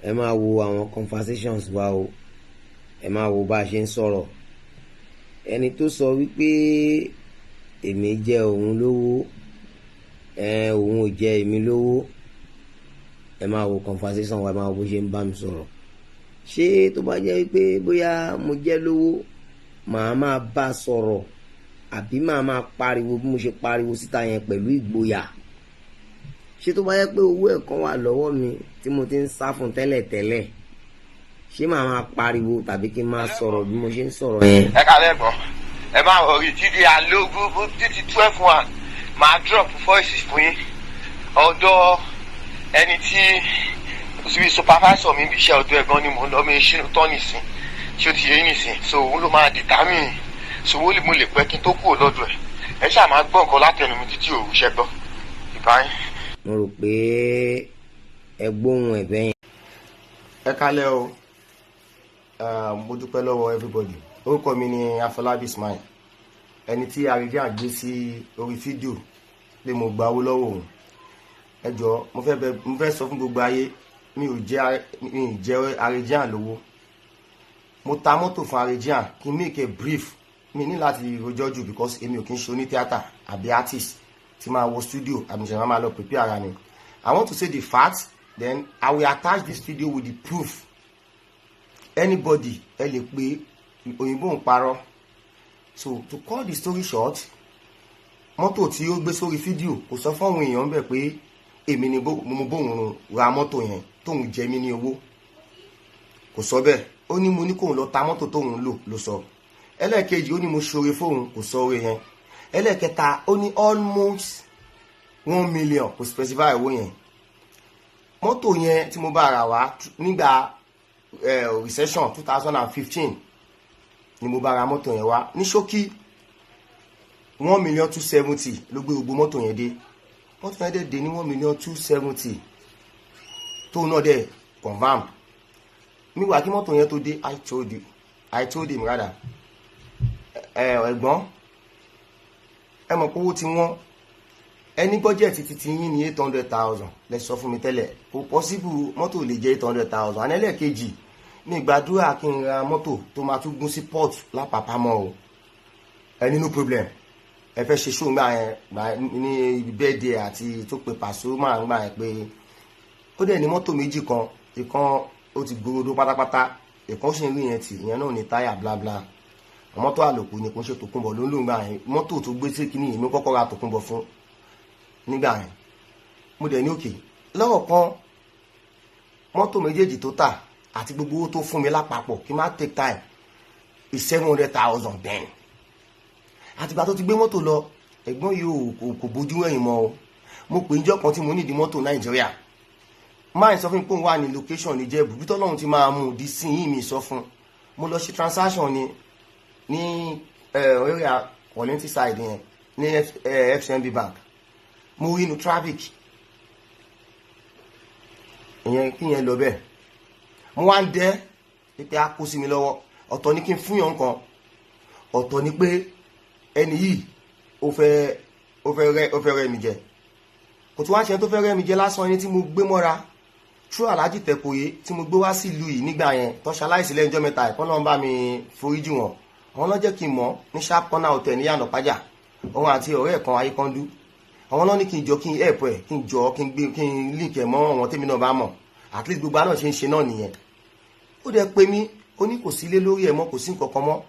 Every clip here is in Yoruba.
ẹ máa wo àwọn conversations wa o, ẹ máa wo bá a ṣe ń sọ̀rọ̀. Ẹni tó sọ wípé èmi jẹ òun lówó, òun ò jẹ èmi lówó, ẹ máa wo conversation wa, ẹ máa wo bó ṣe ń bá mi sọ̀rọ̀. Ṣé tó bá jẹ́ wípé bóyá mo jẹ́ lówó màá máa bá a sọ̀rọ̀, àbí màá máa pariwo bí mo ṣe pariwo síta yẹn pẹ̀lú ìgboyà? Ṣé tó bá jẹ́ pé owó ẹ̀kan wà lọ́wọ́ mi tí mo ti ń sá fún tẹ́lẹ̀tẹ́lẹ̀, ṣé màá máa pariwo tàbí kí n máa sọ̀rọ̀ bí mo ṣe ń sọ̀rọ̀ yẹn? Ẹ kálẹ̀ gbọ́, ẹ máa wọrí títí àlógún títí 12:1 máa drop voice fún yín ọ̀dọ̀ ẹni tí síbi supervisor mi bí iṣẹ́ ọ̀dọ̀ ẹ̀gbọ́n ni mò ń lọ mi ṣínú tán nìsín tí ó ti yé nìsín, so òun ló máa determine so mo lè pẹ́ kí n tó kúrò lọ́dọ̀ ẹ̀. Ẹ ṣáà máa gbọ́ nǹkan látẹnu mi títí òru ṣẹ́gbọ́ ìbáyín. Mo rò pé ẹ gbóhùn ẹ̀bẹ̀ yẹn. Ẹ kálẹ̀ o, mo dúpẹ́ lọ́wọ́ everybody. Orúkọ mi ni Afọlábí Ismail, ẹni tí Àríjàn gbé sí orí fídíò pé mo gba owó lọ́wọ́ òun. Ẹ jọ̀ọ́ mo fẹ́ sọ fún gbogbo ayé, mi ò jẹ́ Àríjàn lówó. Mo ta mọ́tò fún Àríjàn kí n make a brief, mi ní láti rojọ́ jù because èmi ò kí ń ṣe onítíátà àbí artist tí máa wọ studio àbí ṣe máa lọ prepare ara mi. I want to say the facts, then I will attach this video with the proof. Anybody ẹ lè pe òyìnbó ń parọ́. So to cut the story short, mọ́tò tí ó gbé sórí fídíò kò sọ fún àwọn èèyàn bẹ́ẹ̀ pé èmi ni mo bóun ra mọ́tò yẹn tóun jẹ mí ní owó. Kò sọ bẹ́ẹ̀, ó ní mo ní kóun lọ ta mọ́tò tóun ló sọ. Ẹlẹ́ẹ̀kejì ó ní mo ṣoore fóun, kò sọ oore yẹn. Ẹlẹ́ẹ̀kẹta ó ní almost 1 million, kò specify owó yẹn. Mọ́tò yẹn tí mo bá ra wá nígbà recession 2015 ni mo bá ra mọ́tò yẹn wá. Ní ṣókí 1,270,000 ló gbé gbogbo mọ́tò yẹn dé. Mọ́tò yẹn dé ní 1,270,000 tó náà dẹ̀ confirm. Nígbà kí mọ́tò yẹn tó dé, I told him rather, ẹ̀gbọ́n ẹ mọ̀ pé owó tí wọ́n ẹni bọ́jẹ̀tì títí yín ní 800,000 lẹ sọ fún mi tẹ́lẹ̀, kò possible mọ́tò lè jẹ́ 800,000. Anẹ́lẹ̀kejì ní ìgbàdúrà kí n ra mọ́tò tó máa tún gún sí port lápapámọ́ o. Ẹni no problem, ẹ fẹ́ ṣe show ní birthday àti tó pe pàṣẹ máa ń gbà yẹn pé ó dẹ̀ ní mọ́tò méjì kan, ìkan ó ti gbòòrò pátápátá, ìkan ṣe ń rí yẹn tì, ìyẹn náà ní táyà bla bla. Mọ́tò àlòkù ni kò ń ṣe tòkunbọ̀ ló ń lò ń gbà yẹn. Mọ́tò tó gbé sí kíní yìí mi kọ́kọ́ ra tòkunbọ̀ fún nígbà yẹn. Mo dẹ̀ ní òkè lọ́rọ̀ kan mọ́tò méjèèjì tó tà àti gbogbo owó tó fún mi lápapọ̀ kí n má take time is 700,000 then. Àtìgbà tó ti gbé mọ́tò lọ, ẹ̀gbọ́n yìí kò bójú ẹ̀yìn mọ́ o. Mo pè níjọ́ kan tí mo nídìí mọ́tò Nàìjíríà, máa ń sọ fún mi pé òun wà ní location ní Jẹ̀bú, bí tọ́lọ́run ti máa mú di sí yìí mi sọ fún. Mo lọ ṣe transaction ní area Kollington side yẹn ní FCMB bank. Mo rí inú traffic ìyẹn kí yẹn lọ bẹ́ẹ̀. Mo wá ń dẹ́ pé a kó sí mi lọ́wọ́. Ọ̀tọ̀ ni kí n fún yàn kan, ọ̀tọ̀ ni pé ẹni yìí ó fẹ́ rẹ́ mi jẹ. Kò tí wá ṣe tó fẹ́ rẹ́ mi jẹ lásán, ẹni tí mo gbé mọ́ra True Alhaji Tẹ̀kọ̀yé tí mo gbé wá sí ìlú yìí nígbà yẹn tó ṣaláìsí lẹ́jọ́ mẹ́ta ẹ̀kọ́ náà bá mi foríjì wọn. Àwọn ló jẹ́ kí n mọ̀ ní Sharp Corner Hotel ní Yànà Pájà. Òun àti ọ̀rẹ́ ẹ̀ kan Ayékọ́ndú. Àwọn náà ní kí n jọ kí n help ẹ̀, kí n link ẹ̀ mọ́ àwọn tèmi náà bá mọ̀. At least gbogbo àná ṣe ń ṣe náà nìyẹn. Ó dẹ̀ pé mi, ó ní kò sí ilé lórí ẹ̀ mọ́, kò sí nǹkan kan mọ́.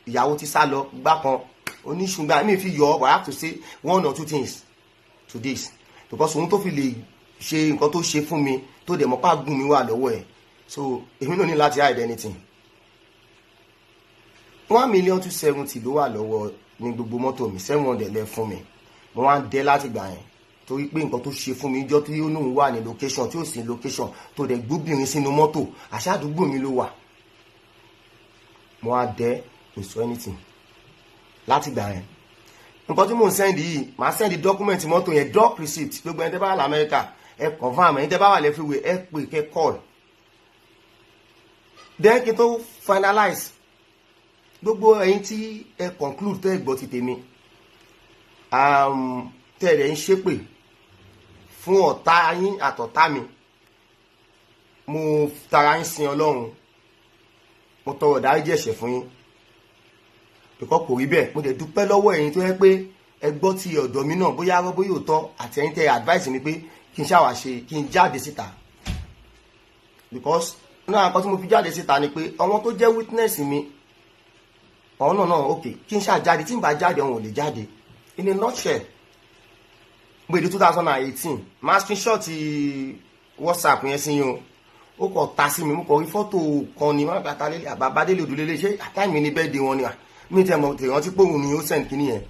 Ìyàwó ti sá lọ gbá kan. Oníṣùgbọ́n mi fi yọ I have to say 1 or 2 things to this. Because òun tó fi lè ṣe nǹkan tó ṣe fún mi tó dẹ̀ mọ́ pá gùn mi wà lọ́wọ́ ẹ̀. So èmi náà ní láti hide anything. 1,270,000 ló wà lọ́wọ́ ní gbogbo mọ́tò mi, 700 lẹ fún mi. Mo wá ń dẹ́ láti gbà yẹn torí pé nǹkan tó ṣe fún mi jọ́ tí ó náà wà ní location tí ó sì location tó dẹ̀ gbóbìnrin sínú mọ́tò, àṣà àdúgbò mi ló wà. Mo wá dẹ́ kò sọ anything láti gbà yẹn. Nǹkan tí mò ń send yìí, màá send document mọ́tò yẹn, doc receipt. Gbogbo ẹni tẹ́ bá wà l'Amẹ́ríkà ẹ confirm, ẹni tẹ́ bá wà lẹ́fíwé ẹ pè kẹ́ call. Then kí n tó finalize, gbogbo ẹ̀yin tí ẹ conclude tẹ́ gbọ́ ti tèmi, tẹ́ ẹ̀ ń ṣépè fún ọ̀tá yín àtọ̀tá mi, mo tara yín sin Ọlọ́run, mo tọrọ ìdáríjì ẹ̀ṣẹ̀ fún yín because kò rí bẹ́ẹ̀. Mo dẹ̀ dúpẹ́ lọ́wọ́ ẹ̀yin tó yẹ pé ẹ gbọ́ ti ọ̀dọ̀ mi náà bóyá arọ́ bóyá òótọ́ àti ẹ̀yin tẹ́ advice mi pé kí n ṣàwà ṣe kí n jáde síta because náà nǹkan tí mo fi jáde síta ni pé àwọn tó jẹ́ witness mi àwọn náà ok kí n ṣàjáde tí n bá jáde àwọn ò lè jáde. In a nutshell, gbèdé 2018 máa screenshot WhatsApp yẹn sí yín ó kọ̀ ta sí mi, mo kọ̀ rí fọ́tò kan ní Babadélé Odùlélé ṣé àtàìmí ní bẹ́ẹ̀ de wọn ni mi tẹ́ mọ̀ tèèyàn tí pòrò ni ó send kíní yẹn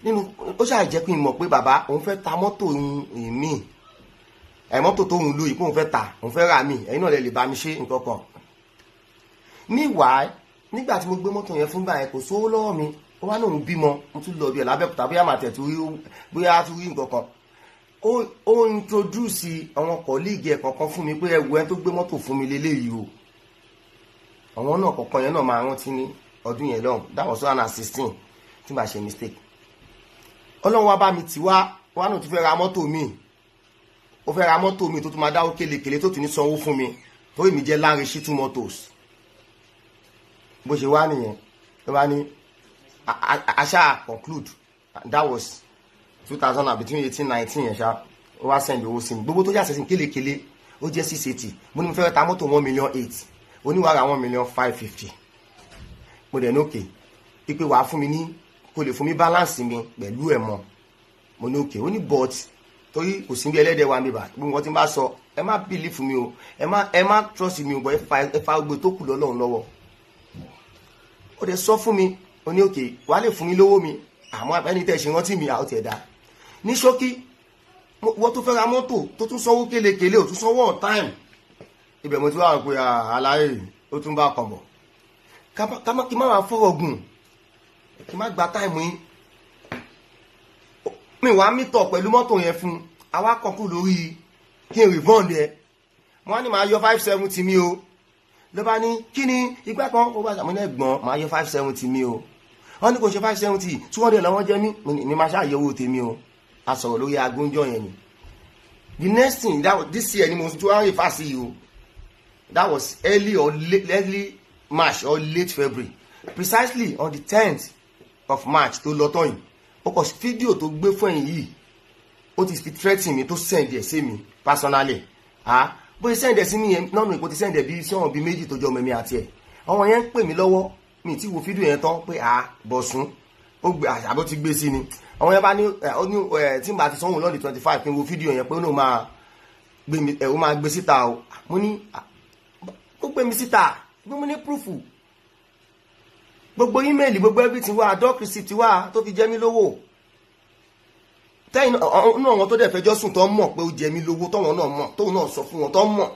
nínú ó ṣáà jẹ́ pé mọ̀ pé bàbá òun fẹ́ ta mọ́tò mi mọ́tò tó ń lò yìí pé òun fẹ́ ta òun fẹ́ rà mí ẹ̀yin náà lè bá mi ṣe nǹkan kan. Meanwhile nígbà tí mo gbé mọ́tò yẹn fún báyẹn kò sówó lọ́wọ́ mi ó wá náà ń bímọ mo tún lọ bí ẹ̀ lábẹ́kúta bóyá màá tẹ̀ tó rí bóyá tó rí nǹkan kan ó introduce àwọn colleague ẹ̀ kọ̀ọ̀kan fún mi pé ẹwù ẹ tó gbé mọ́tò fún mi lélẹ́yìí o àwọn náà kọ̀ọ̀kan yẹn náà máa rántí ní ọdún yẹn lọ́hùn that was 2016 tí màá ṣe mistake. Ọlọ́run wá bá mi tì wá náà tún fẹ́ ra mọ́tò mi ó fẹ́ ra mọ́tò mi tó tún máa dáwó kélekèlé tó tún ní sanwó fún mi torí mi jẹ́ Lanre Shitu Motors bó ṣe wá nìyẹn ló bá ní àṣà conclude that was 2000 between 18-19 yẹn ṣá ó wá send owó sí mi gbogbo tó yàtọ̀ sí kélekèlé ó jẹ́ 680 mo ní mo fẹ́ ta mọ́tò 1,8 million oníwàrà 1,550,000 mo dẹ̀ ní òkè pípé wàá fún mi ní kò lè fún mi balance mi pẹ̀lú ẹ̀ mọ́ mo ní òkè ó ní but torí kò sí bí ẹlẹ́dẹ̀ wa mi bá gbogbo wọn tí n bá sọ ẹ má believe mi o ẹ má trust mi o bọ̀ ẹ fa gbogbo tó kù lọ́lọ́run lọ́wọ́ ó dẹ̀ sọ fún mi ó ní òkè wàá lè fún mi lówó mi àmọ́ ẹni tẹ́ ṣe rántí mi àwọn tiẹ̀ dá ní ṣókí wọ́n tó fẹ́ ra mọ́tò tó tún sanwó kélekèlé ò tún sanwó on time ibẹ̀ mo ti wá pé àlàyé ó tún bá kọ̀ bọ̀ kí má máa fọ́rọ̀ gùn kí má gba táìmù yín mi wá mítọ̀ pẹ̀lú mọ́tò yẹn fún àwa kọkú lórí kí n refund ẹ wọ́n ní máa yọ 570 mi o ló bá ní kí ni ìgbà kan ó bá sàmúlò ẹ̀gbọ́n máa yọ 570 mi o wọ́n ní kò ṣe 570 200 lọ́wọ́ jẹ́ mi máa ṣàyẹ̀wò tèmi o a sọ̀rọ̀ lórí agúnjọ́ yẹn ni the next thing this year ni mo tún wá rí fásitì yìí o that was early March or late February precisely on the 10th of March tó lọ tán yìí ó kọ fídíò tó gbé fún ẹ̀yìn yìí ó ti fi threatening mi tó send ẹ̀ sí mi personally bó ṣe send ẹ̀ sí mi yẹn náà ìpò ti send ẹ̀ bí sí ọ̀hún bí méjì tó jọ mẹ́mí àti ẹ̀ àwọn yẹn ń pè mí lọ́wọ́ mi ti wo fídíò yẹn tán pé Bọ̀sún ó gbé àṣàbó ti gbé sí ni àwọn yẹn bá ní tí n bá ti sanwó lọ́ọ̀dì 25 kí n wo fídíò yẹn pé ó máa gbé síta o mo ní ó gbé mi síta mo ní proof gbogbo email gbogbo everything wà doc receipt wà tó fi jẹ mí lówó tẹ́yìn náà wọn tó dẹ̀ fẹjọ́ sùn tó mọ̀ pé ó jẹ mí lówó tọ́wọ́n náà mọ̀ tóun náà sọ fún wọn tó mọ̀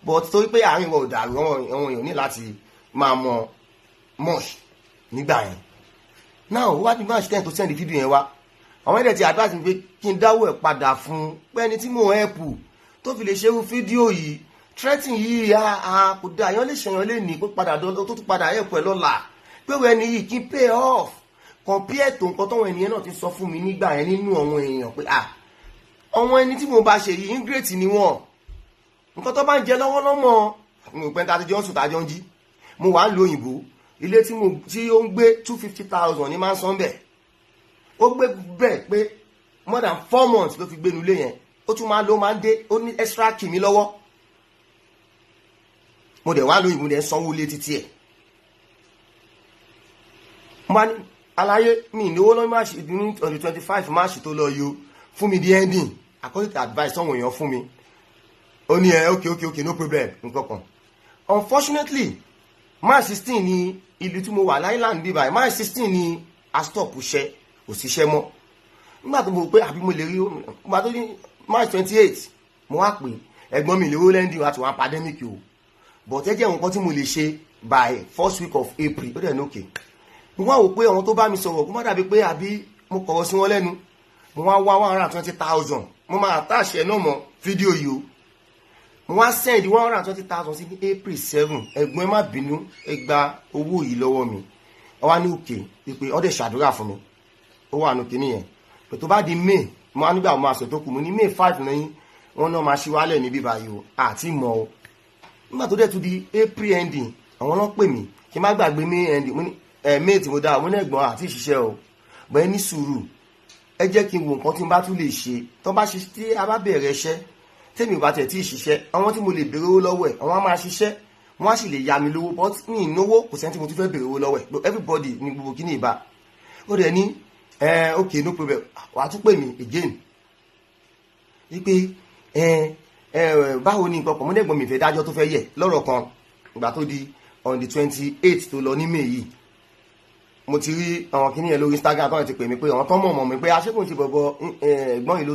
but torí pé àárín wọn ò dàrú àwọn èèyàn ní láti máa mọ much nígbà yẹn now wá ní March 10 tó send fídíò yẹn wá àwọn ẹ̀dẹ̀ ti advice mi pé kí n dáwọ́ ẹ̀ padà fún pé ẹni tí mò ń help tó fi lè ṣerú fídíò yìí threatening yìí kò dá èèyàn lè ṣèyàn lè ní kó padà tó tún padà help ẹ̀ lọ́la pé wọ́n ẹni yìí kí n pay off compare tó nǹkan tọ́wọ́ ènìyàn náà ti sọ fún mi nígbà yẹn nínú àwọn èèyàn pé àwọn ẹni tí mo bá ṣe yìí ingrate ni wọ́n nǹkan tó bá ń jẹ lọ́wọ́ lọ́mọ mo pẹ́ ta ti jọ ń sùn tájọ́ ń jí mo wà ń lo òyìnbó ilé tí ó ń gbé 250,000 ní máa ń san bẹ́ẹ̀ ó gbé bẹ́ẹ̀ pé more than 4 months ló fi gbé nulẹ̀ yẹn ó tún máa ń dé ó ní extra kì mí lọ́wọ́ mo dẹ̀ wá lo òyìnbó dẹ̀ sanwó lé títí ẹ̀ mo ní aláyé mi ìnáwó lọ́wọ́ March ní on the 25 March tó lọ yìí fún mi di ending according to advice sọ́wọ́n èèyàn fún mi ó ní okay no problem nǹkan kan unfortunately March 16 ni ìlú tí mo wà láìláńd bí báyìí March 16 ni a stop iṣẹ́ kò síṣẹ́ mọ́ nígbà tó mo pé àbí mo lè rí nígbà tó ní March 28 mo wá pè ẹ̀gbọ́n mi lówó lẹ́ndì àti wọn pandemic o but ẹ jẹ́ nǹkan tí mo lè ṣe by first week of April ó dẹ̀ ní òkè mo wá wò pé àwọn tó bá mi sọ̀rọ̀ kó má dàbí pé àbí mo kọ̀rọ̀ sí wọn lẹ́nu mo wá wá 120,000 mo máa attach ẹ̀ náà mọ́ fídíò yìí o mo wá send 120,000 sí April 7 ẹ̀gbọ́n ẹ má bínú ẹ gba owó yìí lọ́wọ́ mi ó wá ní òkè pé ó dẹ̀ ṣàdúrà fún mi ó wà nù kíní yẹn pé tó bá di May mo wá nígbà mo máa sọ tó kù mo ní May 5 lẹ́yìn wọn náà máa ṣíwálẹ̀ níbí báyìí o àti mọ̀ o nígbà tó dẹ̀ tún di April ending àwọn náà pè mí kí n má gbàgbé May ending mo ní May tí mo dá àwọn ẹ̀gbọ́n àti ìṣiṣẹ́ o bẹ́ẹ̀ ní sùúrù ẹ jẹ́ kí n wo nǹkan tí n bá tún lè ṣe tó bá ṣe tí a bá bẹ̀rẹ̀ iṣẹ́ tèmi ò bá tẹ̀ tí ì ṣiṣẹ́ àwọn tí mo lè béèrè owó lọ́wọ́ ẹ̀ àwọn á máa ṣiṣẹ́ wọ́n á sì lè yá mi lówó but ní ìnáwó kò sẹ́ni tí mo tún fẹ́ béèrè owó lọ́wọ́ ẹ̀ everybody ní gbogbo kí ní ìbá ó dẹ̀ ní okay no problem wàá tún pè mí again wípé báwo ni nǹkan kan mo dẹ́gbọ́n mi fẹ́ dájọ́ tó fẹ́ yẹ lọ́rọ̀ kan ìgbà tó di on the 28th tó lọ ní May yìí mo ti rí àwọn kìnìyàn lórí Instagram tó ń ti pè mí pé àwọn tó mọ̀ mi pé aṣẹ́kùn ti bọ̀bọ̀ ẹ̀gbọ́n yìí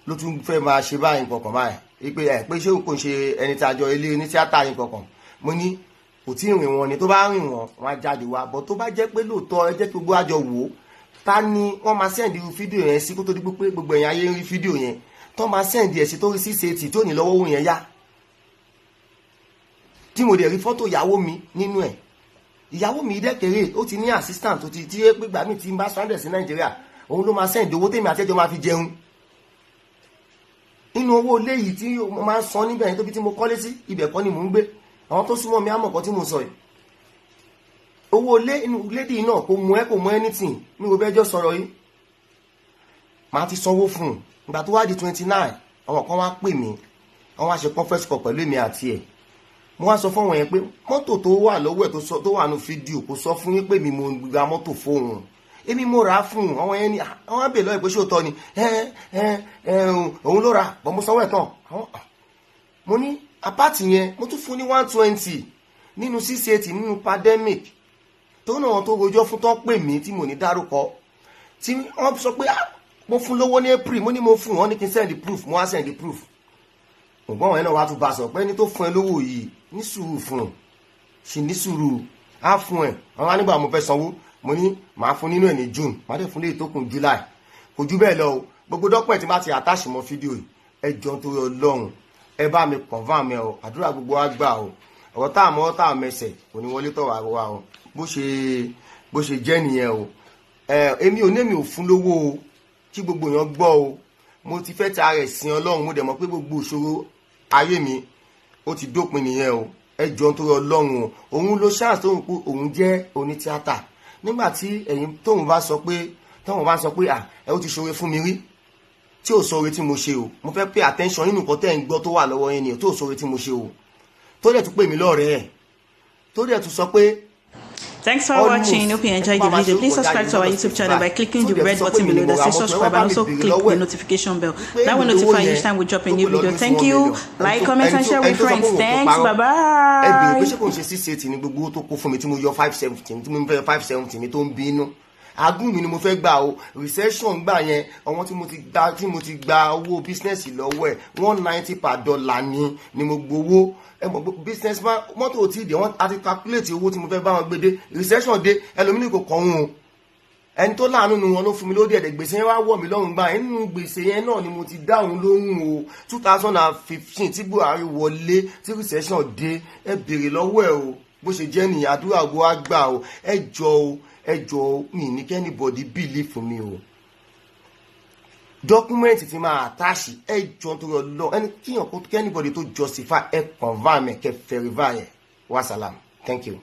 ló tún fẹ́ máa ṣe báyìí nǹkan báyìí pé ṣé kò ń ṣe ẹni tí àjọ ilé ní tíátà yìí kankan mo ní kò tí ì rìn wọn ni tó bá rìn wọn wọn á jáde wá bọ́ tó bá jẹ́ pé lóòótọ́ ẹ jẹ́ kí gbogbo àjọ wò ó ta ni wọ́n máa sẹ́ǹdì fídíò yẹn sí kó tó di pé gbogbo ẹ̀yìn ayé ń rí fídíò yẹn tó máa sẹ́ǹdì ẹ̀ sí tó rí CCTV tó ní lọ́wọ́ òun yẹn yá tí mo dẹ̀ rí fọ́tò ìyàwó mi nínú ẹ̀ ìyàwó mi dẹ́kẹ̀rẹ́ ó ti ní assistant tó ti tí é pé gbà mí ti ń bá stranded sí Nàìjíríà òun ló máa sẹ́ǹdì owó tèmi àtẹ́jọ́ máa fi jẹun nínú owó ilé yìí tí mo máa ń san níbẹ̀ yẹn tóbi tí mo kọ́lé sí ibẹ̀ kọ́ ni mò ń gbé àwọn tó súnmọ́ mi á mọ̀ kan tí mo sọ yìí owó ilé inú lédì náà kò mú anything mi ò bẹ́jọ́ sọ̀rọ̀ yìí màá ti sanwó fún un ìgbà tó wá di 29 àwọn kan wá pè mí wọ́n wá ṣe conference call pẹ̀lú èmi àti ẹ̀ mo wá sọ fún wọn yẹn pé mọ́tò tó wà lọ́wọ́ ẹ̀ tó wà nù fídíò kò sọ fún yín pé mi mo gba mọ́tò fóun èmi mo rà á fún un àwọn yẹn ni àwọn àbẹ̀ lọ́ọ̀ ìpèsè òótọ́ ni òun ló ra bọ́ mo sanwó ẹ̀ tán mo ní apáàtì yẹn mo tún fún ní 120 nínú 680 nínú pandemic tó náà wọn tó rojọ́ fún tán pè mí tí mo ní dárúkọ tí wọ́n sọ pé mo fún lówó ní April mo ní mo fún wọn ní kí n send the proof mo wá send the proof ògbọ́n wọn yẹn náà wá tún bá sọ pé ní tó fún ẹ lówó yìí ní sùúrù fún un ṣì ní sùúrù á fún ẹ àwọn anígbà mo fẹ́ sanwó mo ní màá fún nínú ẹ̀ ní June màá dẹ̀ fún lè tó kún July kò jù bẹ́ẹ̀ lọ o gbogbo dọ́pọ̀ tí bá ti attach mọ́ fídíò yìí ẹ jọ tó yọ lọ́hùn ẹ bá mi confirm ẹ o àdúrà gbogbo wa gbà o ọ̀rọ̀ tá àmọ́ tá àmẹsẹ̀ kò ní wọlé tọ̀wà wa o bó ṣe jẹ́ nìyẹn o èmi ò ní èmi ò fún lówó o kí gbogbo èèyàn gbọ́ o mo ti fẹ́ ta rẹ̀ sin Ọlọ́run mo dẹ̀ mọ̀ pé gbogbo ìṣòro ayé mi ó ti dópin nìyẹn o ẹ jọ tó yọ lọ́hùn o òun ló ṣáà tóun pé òun jẹ́ onítíátà nígbà tí ẹ̀yin tóun bá sọ pé ẹ ó ti ṣoore fún mi rí tí ò sọre tí mo ṣe o mo fẹ́ pay attention nínú nǹkan tẹ́ ń gbọ́ tó wà lọ́wọ́ yẹn ni tó sọre tí mo ṣe o tó dẹ̀ tún pè mí lọ́rẹ̀ẹ́ tó dẹ̀ tún sọ pé. Thanks for watching. Hope you enjoyed the video. Please subscribe to our YouTube channel by clicking the red button below that says subscribe and also click the notification bell. That will notify you each time we drop a new video. Thank you. Like, comment and share with friends. Thanks. Bye bye. ẹ bèrè pé ṣé kò ń ṣe 680 ní gbogbo tó kó fún mi tí mo yọ 570 tí mo fẹ́ 570 mi tó ń bínú agún mi ni mo fẹ́ gbà o recession gbà yẹn àwọn tí mo ti gba owó business lọ́wọ́ ẹ̀ $190 per dollar ni mo gbowó business man mọ́tò tí ìdí wọ́n àti calculate owó tí mo fẹ́ bá wọn gbé dé recession dé ẹlòmínì kò kọ́ wọn o ẹni tó láàánú nu wọn ló fún mi lóde ẹ̀dẹ̀ gbèsè yẹn wá wọ̀ mí lọ́rùn gbà nínú gbèsè yẹn náà ni mo ti dáhùn lóhùn o 2015 tí Buhari wọlé tí recession dé ẹ bèrè lọ́wọ́ ẹ o bó ṣe jẹ́ nìyẹn àdúrà gbọ́ àgbà o ẹ jọ mi ní kẹ́nìbọ̀dì believe fún mi o dọ́kúmẹ́ǹtì ti máa àtàṣì ẹ jọ tó yọ lọ ẹni kíyàn kẹ́nìbọ̀dì tó justify ẹ confirm ẹ kẹ́ verify ẹ wàsálàm thank you.